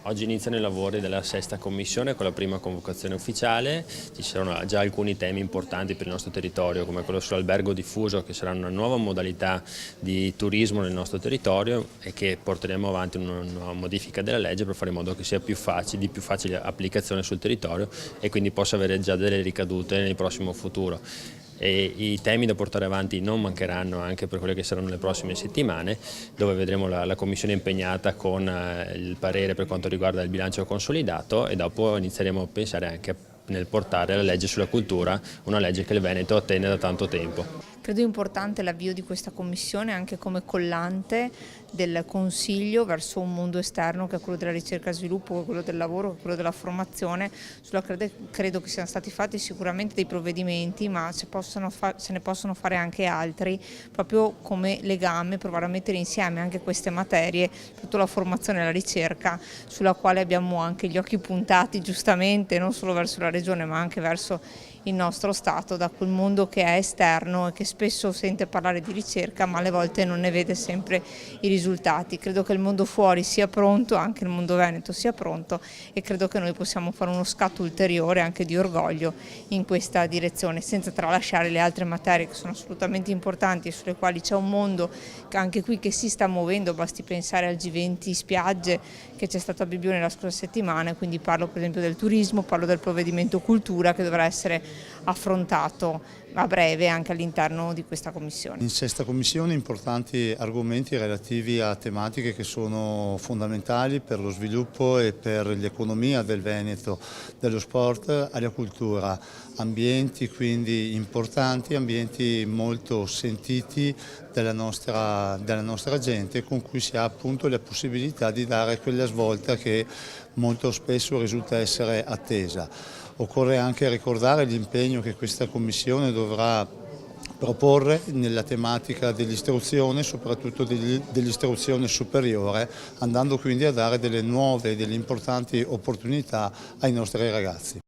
Oggi iniziano i lavori della sesta commissione con la prima convocazione ufficiale. Ci saranno già alcuni temi importanti per il nostro territorio, come quello sull'albergo diffuso, che sarà una nuova modalità di turismo nel nostro territorio e che porteremo avanti una modifica della legge per fare in modo che sia di più facile applicazione sul territorio e quindi possa avere già delle ricadute nel prossimo futuro. E i temi da portare avanti non mancheranno anche per quelle che saranno le prossime settimane, dove vedremo la Commissione impegnata con il parere per quanto riguarda il bilancio consolidato e dopo inizieremo a pensare anche nel portare la legge sulla cultura, una legge che il Veneto attende da tanto tempo. Credo importante l'avvio di questa commissione anche come collante del Consiglio verso un mondo esterno che è quello della ricerca e sviluppo, quello del lavoro, quello della formazione, sulla credo che siano stati fatti sicuramente dei provvedimenti, ma se ne possono fare anche altri, proprio come legame, provare a mettere insieme anche queste materie, tutta la formazione e la ricerca, sulla quale abbiamo anche gli occhi puntati giustamente, non solo verso la Regione ma anche verso il nostro Stato, da quel mondo che è esterno e che spesso sente parlare di ricerca ma alle volte non ne vede sempre i risultati. Credo che il mondo fuori sia pronto, anche il mondo veneto sia pronto, e credo che noi possiamo fare uno scatto ulteriore anche di orgoglio in questa direzione, senza tralasciare le altre materie che sono assolutamente importanti e sulle quali c'è un mondo anche qui che si sta muovendo. Basti pensare al G20 spiagge che c'è stato a Bibbione la scorsa settimana, quindi parlo per esempio del turismo, parlo del provvedimento cultura che dovrà essere affrontato a breve anche all'interno di questa commissione. In sesta commissione importanti argomenti relativi a tematiche che sono fondamentali per lo sviluppo e per l'economia del Veneto, dello sport alla cultura, ambienti quindi importanti, ambienti molto sentiti dalla nostra gente, con cui si ha appunto la possibilità di dare quella svolta che molto spesso risulta essere attesa. Occorre anche ricordare l'impegno che questa Commissione dovrà proporre nella tematica dell'istruzione, soprattutto dell'istruzione superiore, andando quindi a dare delle nuove e delle importanti opportunità ai nostri ragazzi.